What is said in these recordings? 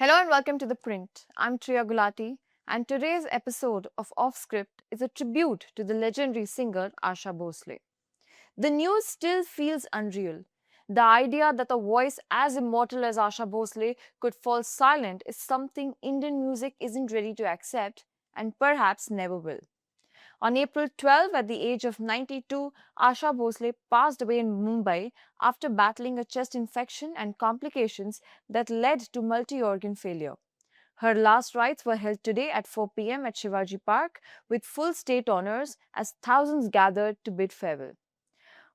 Hello and welcome to The Print. I'm Triya Gulati, and today's episode of Off Script is a tribute to the legendary singer Asha Bhosle. The news still feels unreal. The idea that a voice as immortal as Asha Bhosle could fall silent is something Indian music isn't ready to accept and perhaps never will. On April 12, at the age of 92, Asha Bhosle passed away in Mumbai after battling a chest infection and complications that led to multi organ failure. Her last rites were held today at 4 p.m. at Shivaji Park with full state honors as thousands gathered to bid farewell.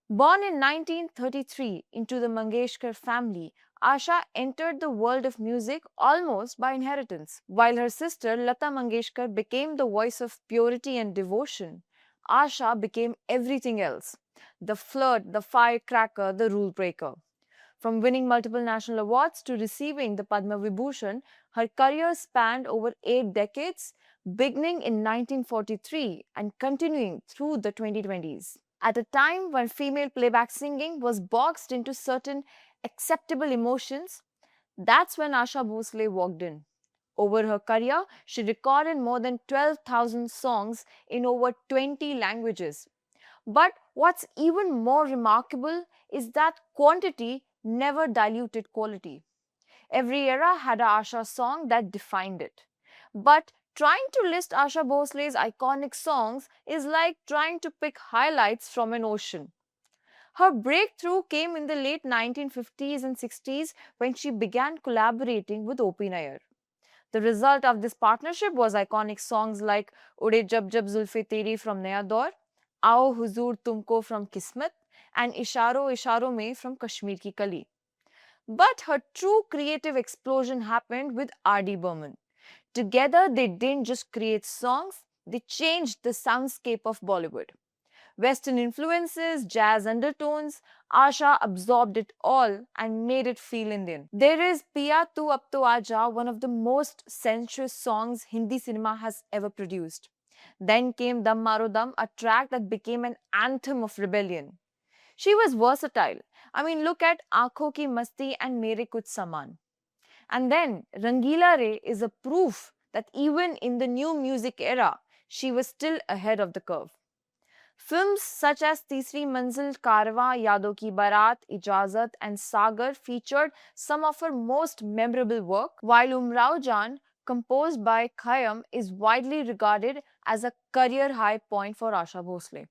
Born in 1933 into the Mangeshkar family, Asha entered the world of music almost by inheritance. While her sister Lata Mangeshkar became the voice of purity and devotion, Asha became everything else: the flirt, the firecracker, the rule breaker. From winning multiple national awards to receiving the Padma Vibhushan, her career spanned over 8 decades, beginning in 1943 and continuing through the 2020s. At a time when female playback singing was boxed into certain acceptable emotions, that's when Asha Bhosle walked in. Over her career, she recorded more than 12,000 songs in over 20 languages. But what's even more remarkable is that quantity never diluted quality. Every era had a Asha song that defined it. But trying to list Asha Bhosle's iconic songs is like trying to pick highlights from an ocean. Her breakthrough came in the late 1950s and 60s when she began collaborating with O.P. Nayyar. The result of this partnership was iconic songs like Ude Jab Jab Zulfe Teri from Naya Daur, Aao Huzoor Tumko from Kismet, and Isharon Isharon Mein from Kashmir Ki Kali. But her true creative explosion happened with R.D. Burman. Together, they didn't just create songs, they changed the soundscape of Bollywood. Western influences, jazz undertones, Asha absorbed it all and made it feel Indian. There is Piya Tu Ab To Aaja, one of the most sensuous songs Hindi cinema has ever produced. Then came Dam Maro Dam, a track that became an anthem of rebellion. She was versatile. I mean, look at Aankhon Ki Masti and Mere Kuch Saman. And then Rangila Re is a proof that even in the new music era, she was still ahead of the curve. Films such as Tisri Manzil, Karwa, Yadon Ki Barat, Ijazat, and Sagar featured some of her most memorable work, while Umrao Jaan, composed by Khayyam, is widely regarded as a career high point for Asha Bhosle.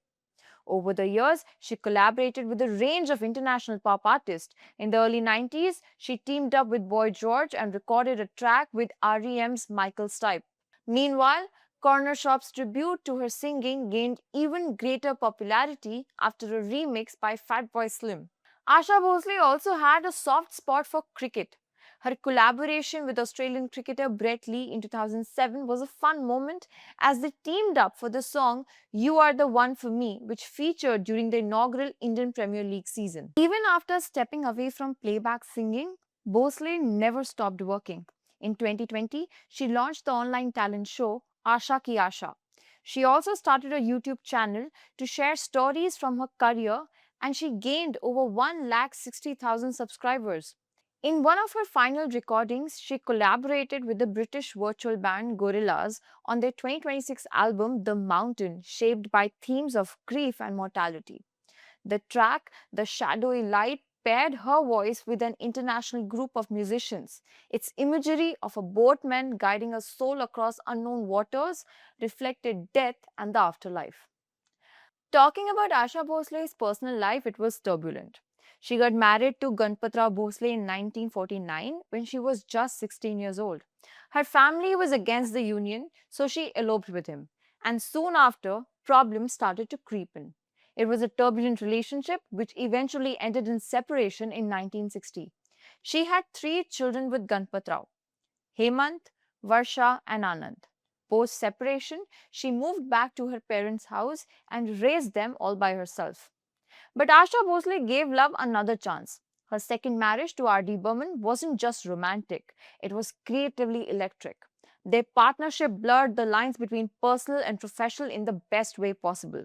Over the years, she collaborated with a range of international pop artists. In the early 90s, she teamed up with Boy George and recorded a track with REM's Michael Stipe. Meanwhile, Corner Shop's tribute to her singing gained even greater popularity after a remix by Fatboy Slim. Asha Bhosle also had a soft spot for cricket. Her collaboration with Australian cricketer Brett Lee in 2007 was a fun moment as they teamed up for the song You Are the One for Me, which featured during the inaugural Indian Premier League season. Even after stepping away from playback singing, Bhosle never stopped working. In 2020, she launched the online talent show Asha Ki Asha. She also started a YouTube channel to share stories from her career, and she gained over 160,000 subscribers. In one of her final recordings, she collaborated with the British virtual band Gorillaz on their 2026 album The Mountain, shaped by themes of grief and mortality. The track, The Shadowy Light, paired her voice with an international group of musicians. Its imagery of a boatman guiding a soul across unknown waters reflected death and the afterlife. Talking about Asha Bhosle's personal life, it was turbulent. She got married to Ganpatrao Bhosle in 1949 when she was just 16 years old. Her family was against the union, so she eloped with him. And soon after, problems started to creep in. It was a turbulent relationship which eventually ended in separation in 1960. She had three children with Ganpatrao: Hemant, Varsha, and Anand. Post separation, she moved back to her parents' house and raised them all by herself. But Asha Bhosle gave love another chance. Her second marriage to R.D. Burman wasn't just romantic, it was creatively electric. Their partnership blurred the lines between personal and professional in the best way possible.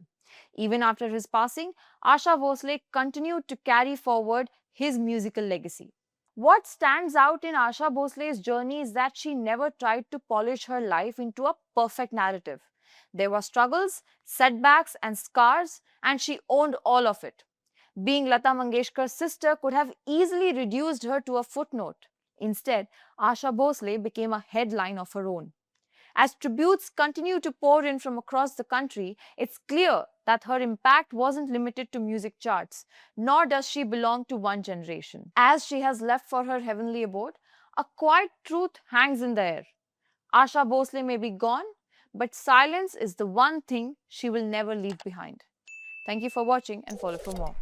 Even after his passing, Asha Bhosle continued to carry forward his musical legacy. What stands out in Asha Bhosle's journey is that she never tried to polish her life into a perfect narrative. There were struggles, setbacks, and scars, and she owned all of it. Being Lata Mangeshkar's sister could have easily reduced her to a footnote. Instead, Asha Bhosle became a headline of her own. As tributes continue to pour in from across the country, it's clear that her impact wasn't limited to music charts, nor does she belong to one generation. As she has left for her heavenly abode, a quiet truth hangs in the air. Asha Bhosle may be gone, but silence is the one thing she will never leave behind. Thank you for watching and follow for more.